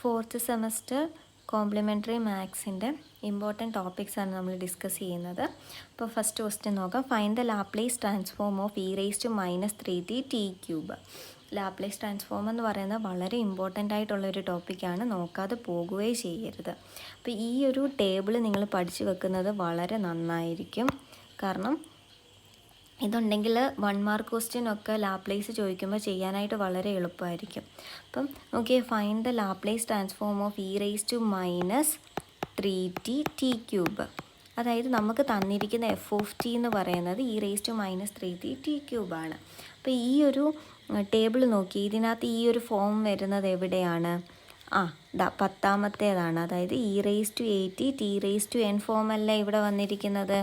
Fourth semester complimentary മാത്സിൻ്റെ important ടോപ്പിക്സാണ് നമ്മൾ discuss ചെയ്യുന്നത്. അപ്പോൾ ഫസ്റ്റ് ക്വസ്റ്റ്യൻ നോക്കാം. Find the Laplace transform of e⁻³ Laplace transform എന്ന് പറയുന്നത് വളരെ ഇമ്പോർട്ടൻ്റ് ആയിട്ടുള്ളൊരു ടോപ്പിക്കാണ്, നോക്കാതെ പോകുകയേ ചെയ്യരുത്. അപ്പോൾ ഈ ഒരു ടേബിൾ നിങ്ങൾ പഠിച്ചു വെക്കുന്നത് വളരെ നന്നായിരിക്കും. കാരണം ഇതുണ്ടെങ്കിൽ 1 മാർക്ക് ക്വസ്റ്റ്യനൊക്കെ ലാപ്ലേസ് ചോദിക്കുമ്പോൾ ചെയ്യാനായിട്ട് വളരെ എളുപ്പമായിരിക്കും. അപ്പം നോക്കിയേ, find the Laplace transform of e⁻³ അതായത് നമുക്ക് തന്നിരിക്കുന്ന f(t) എന്ന് പറയുന്നത് e⁻³ ആണ്. അപ്പോൾ ഈ ഒരു ടേബിൾ നോക്കി, ഇതിനകത്ത് ഈ ഒരു ഫോം വരുന്നത് എവിടെയാണ്? പത്താമത്തേതാണ്. അതായത് e⁻t(t⁻n) ഫോമല്ല ഇവിടെ വന്നിരിക്കുന്നത്,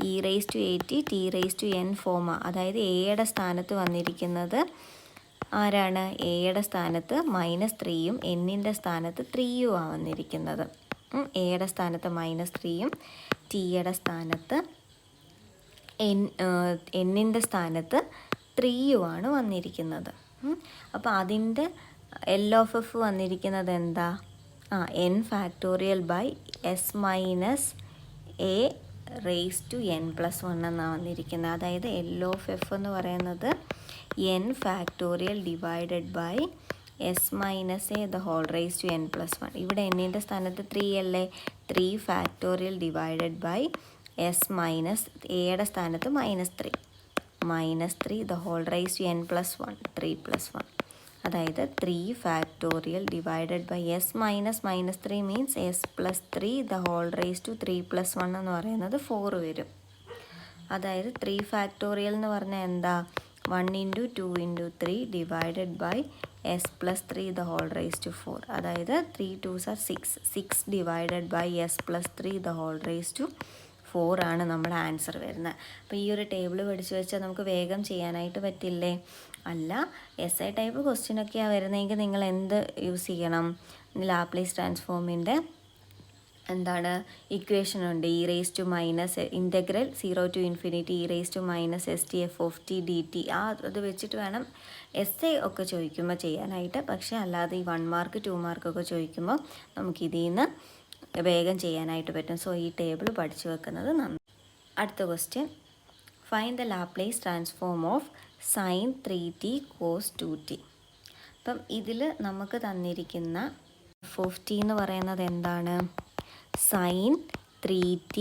e⁻t(t⁻n) ഫോമാ. അതായത് എയുടെ സ്ഥാനത്ത് വന്നിരിക്കുന്നത് ആരാണ്? എയുടെ സ്ഥാനത്ത് -3യും എന്നിൻ്റെ സ്ഥാനത്ത് 3യും ആണ് വന്നിരിക്കുന്നത്. എയുടെ സ്ഥാനത്ത് -3യും ടിയുടെ സ്ഥാനത്ത് എന്നിൻ്റെ സ്ഥാനത്ത് 3യും ആണ് വന്നിരിക്കുന്നത്. അപ്പോൾ അതിൻ്റെ L(f) വന്നിരിക്കുന്നത് എന്താ? n(-s−a)n+1 എന്നാണ് വന്നിരിക്കുന്നത്. അതായത് L(f) എന്ന് പറയുന്നത് n(factorial) ഡിവൈഡഡ് ബൈ s−a)n+1. ഇവിടെ എന്നിൻ്റെ സ്ഥാനത്ത് 3 അല്ലേ, 3 ഡിവൈഡഡ് ബൈ എയുടെ സ്ഥാനത്ത് -3 -3n+1 3+1. അതായത് 3 divided by s−3 means s+3 3+1 എന്ന് പറയുന്നത് 4 വരും. അതായത് 3 എന്ന് പറഞ്ഞാൽ എന്താ? 1 × 2 × 3 ഡിവൈഡഡ് ബൈ s+3 4. അതായത് 3 2s are 6 divided by s+3 4 ആണ് നമ്മുടെ ആൻസർ വരുന്നത്. അപ്പോൾ ഈ ഒരു ടേബിൾ പഠിച്ചു വെച്ചാൽ നമുക്ക് വേഗം ചെയ്യാനായിട്ട് പറ്റില്ലേ? അല്ല, SI ടൈപ്പ് ക്വസ്റ്റ്യനൊക്കെയാണ് വരുന്നതെങ്കിൽ നിങ്ങൾ എന്ത് യൂസ് ചെയ്യണം? ലാപ്ലേസ് ട്രാൻസ്ഫോമിൻ്റെ എന്താണ് ഇക്വേഷൻ ഉണ്ട്, ഇൻ്റഗ്രൽ 0 to ∞ e⁻st(f(t) dt. അത് വെച്ചിട്ട് വേണം SI ഒക്കെ ചോദിക്കുമ്പോൾ ചെയ്യാനായിട്ട്. പക്ഷേ അല്ലാതെ ഈ 1 മാർക്ക് 2 മാർക്കൊക്കെ ചോദിക്കുമ്പോൾ നമുക്കിതിൽ നിന്ന് വേഗം ചെയ്യാനായിട്ട് പറ്റും. സോ ഈ ടേബിൾ പഠിച്ചു വെക്കുന്നത് നന്ദി. അടുത്ത question, find the Laplace transform of sin 3t cos 2t. അപ്പം ഇതിൽ നമുക്ക് തന്നിരിക്കുന്ന f(t) എന്ന് പറയുന്നത് എന്താണ്? sin 3t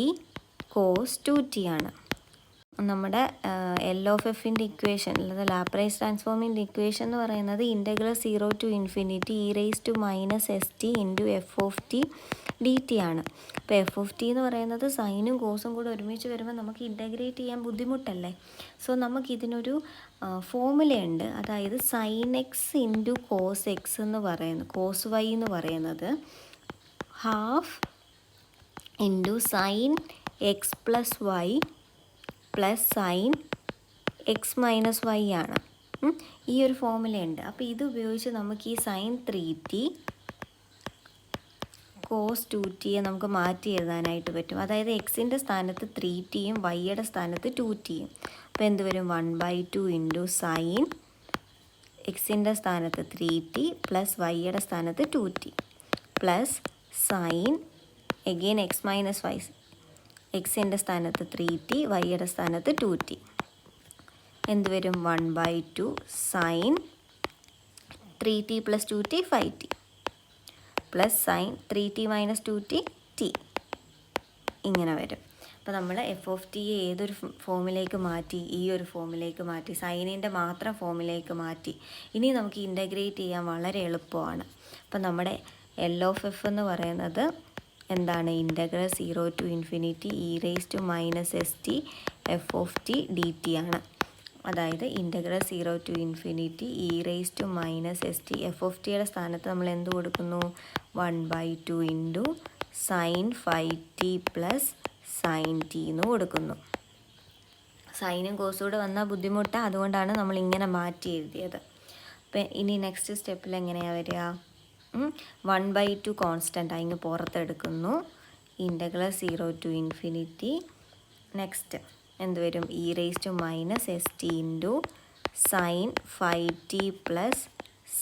cos 2t ആണ്. നമ്മുടെ L(f)ൻ്റെ ഇക്വേഷൻ അല്ലാതെ ലാപ്ലേസ് ട്രാൻസ്ഫോമിൻ്റെ ഇക്വേഷൻ എന്ന് പറയുന്നത് ഇൻ്റഗ്രൽ 0 to ∞ e⁻st f(t) ആണ്. അപ്പോൾ f(t) എന്ന് പറയുന്നത് സൈനും കോസും കൂടെ ഒരുമിച്ച് വരുമ്പോൾ നമുക്ക് ഇൻ്റഗ്രേറ്റ് ചെയ്യാൻ ബുദ്ധിമുട്ടല്ലേ? സോ നമുക്കിതിനൊരു ഫോമുലയുണ്ട്. അതായത് sin x × cos x എന്ന് പറയുന്നത്, cos y എന്ന് പറയുന്നത് ½ sin x + y + sin x - y ആണ്. ഈ ഒരു ഫോമുലയുണ്ട്. അപ്പോൾ ഇത് ഉപയോഗിച്ച് നമുക്ക് ഈ sin 3t cos 2tയെ നമുക്ക് മാറ്റി എഴുതാനായിട്ട് പറ്റും. അതായത് എക്സിൻ്റെ സ്ഥാനത്ത് 3tയും വൈയുടെ സ്ഥാനത്ത് 2tയും. അപ്പോൾ എന്ത് വരും? 1/2 × sin എക്സിൻ്റെ സ്ഥാനത്ത് 3t പ്ലസ് വൈയുടെ സ്ഥാനത്ത് 2t plus sin again x - y, എക്സിൻ്റെ സ്ഥാനത്ത് 3t വൈയുടെ സ്ഥാനത്ത് 2t. എന്ത് വരും? 1/2 sin 3t + 2t 5t plus sin 3t - 2t t. ഇങ്ങനെ വരും. അപ്പോൾ നമ്മൾ f(t)യെ ഏതൊരു ഫോമിലേക്ക് മാറ്റി? ഈ ഒരു ഫോമിലേക്ക് മാറ്റി, സൈനിൻ്റെ മാത്രം ഫോമിലേക്ക് മാറ്റി. ഇനി നമുക്ക് ഇൻ്റഗ്രേറ്റ് ചെയ്യാൻ വളരെ എളുപ്പമാണ്. അപ്പോൾ നമ്മുടെ L(f) എന്ന് പറയുന്നത് എന്താണ്? Integral 0 to ∞ e⁻st f(t) dt ആണ്. അതായത് ഇൻ്റഗ്രൽ 0 to ∞ e⁻st f(t)യുടെ സ്ഥാനത്ത് നമ്മൾ എന്ത് കൊടുക്കുന്നു? 1/2 × sin 5t plus sin t എന്ന് കൊടുക്കുന്നു. സൈനും കോസും കൂടെ വന്നാൽ ബുദ്ധിമുട്ടാണ്, അതുകൊണ്ടാണ് നമ്മൾ ഇങ്ങനെ മാറ്റി എഴുതിയത്. അപ്പം ഇനി നെക്സ്റ്റ് സ്റ്റെപ്പിൽ എങ്ങനെയാണ് വരിക? 1/2 കോൺസ്റ്റൻ്റ് ആയി ഇങ്ങ് പുറത്തെടുക്കുന്നു. Integral 0 to ∞. നെക്സ്റ്റ് എന്ത് വരും? e⁻st × sin 5t plus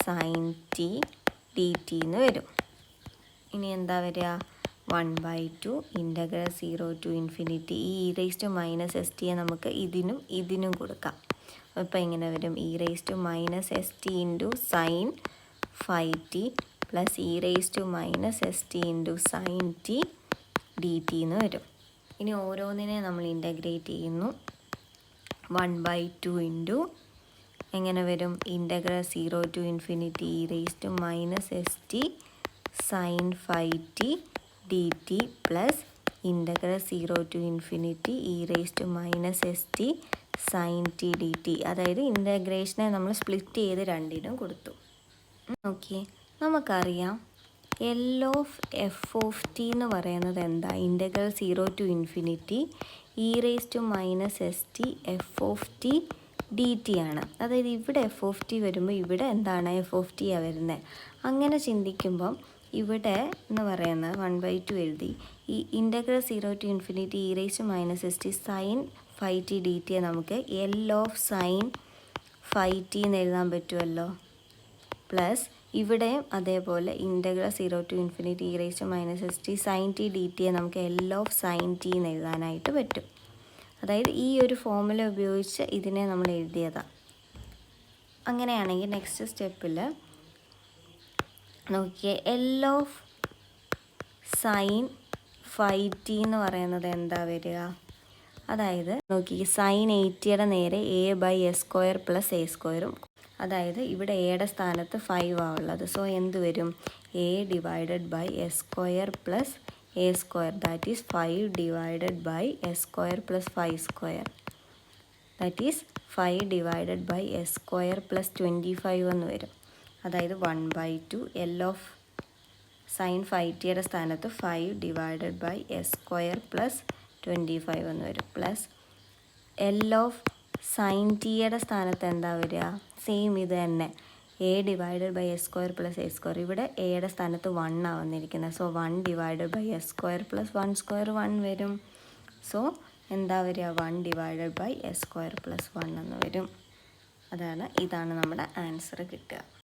sin t dt എന്ന് വരും. ഇനി എന്താ വരിക 1/2 ഇൻ്റഗ്രൽ 0 ടു ഇൻഫിനിറ്റി ഈ e⁻st നമുക്ക് ഇതിനും കൊടുക്കാം. അപ്പോൾ ഇങ്ങനെ വരും e⁻st into sine 5t plus e⁻st into sine t dt എന്ന് വരും. ഇനി ഓരോന്നിനെ നമ്മൾ ഇൻ്റഗ്രേറ്റ് ചെയ്യുന്നു. 1/2 ഇൻറ്റു എങ്ങനെ വരും integral 0 to infinity e⁻st sine 5t dt plus integral 0 to infinity e⁻st sine t dt. അതായത് ഇൻ്റഗ്രേഷനെ നമ്മൾ സ്പ്ലിറ്റ് ചെയ്ത് രണ്ടിനും കൊടുത്തു. ഓക്കെ, നമുക്കറിയാം L of F of T എന്ന് പറയുന്നത് എന്താ? Integral 0 to infinity e⁻st F of T D T ആണ്. അതായത് ഇവിടെ എഫ് ഓഫ് ടി വരുമ്പോൾ ഇവിടെ എന്താണ് എഫ് ഓഫ് ടി ആണ് വരുന്നത്. അങ്ങനെ ചിന്തിക്കുമ്പം ഇവിടെ എന്ന് പറയുന്നത് 1/2 എഴുതി. ഈ integral 0 to infinity e⁻st sine 5t dt നമുക്ക് എൽ ഓഫ് സൈൻ 5t എന്ന് എഴുതാൻ പറ്റുമല്ലോ. പ്ലസ് ഇവിടെയും അതേപോലെ integral 0 to infinity e⁻st sine t dt നമുക്ക് എൽ ഓഫ് സൈൻ t എന്ന് എഴുതാനായിട്ട് പറ്റും. അതായത് ഈ ഒരു ഫോർമുല ഉപയോഗിച്ച് ഇതിനെ നമ്മൾ എഴുതിയതാണ്. അങ്ങനെയാണെങ്കിൽ നെക്സ്റ്റ് സ്റ്റെപ്പിൽ നോക്കിയേ, എൽ ഓഫ് സൈൻ 5t എന്ന് പറയുന്നത് എന്താ വരിക? അതായത് നോക്കി സൈൻ 80യുടെ നേരെ a/s² പ്ലസ് a². അതായത് ഇവിടെ എയുടെ സ്ഥാനത്ത് 5 ആണ് ഉള്ളത്. സോ എന്ത് വരും? a/s² plus a² that is 5/s² plus 5². That is 5/s² plus 25 എന്ന് വരും. അതായത് 1/2 എൽ ഓഫ് സൈൻ 5tയുടെ സ്ഥാനത്ത് 5/s² പ്ലസ് 25 എന്ന് വരും. പ്ലസ് എൽ ഓഫ് സൈൻ ടിയുടെ സ്ഥാനത്ത് എന്താ വരിക? സെയിം ഇത് തന്നെ a/s² പ്ലസ് a². ഇവിടെ എയുടെ സ്ഥാനത്ത് 1 ആണ് വന്നിരിക്കുന്നത്. സോ 1/s² പ്ലസ് 1² 1 വരും. സോ എന്താ വരിക? 1/s² പ്ലസ് 1 എന്ന് വരും. ഇതാണ് നമ്മുടെ ആൻസർ കിട്ടുക.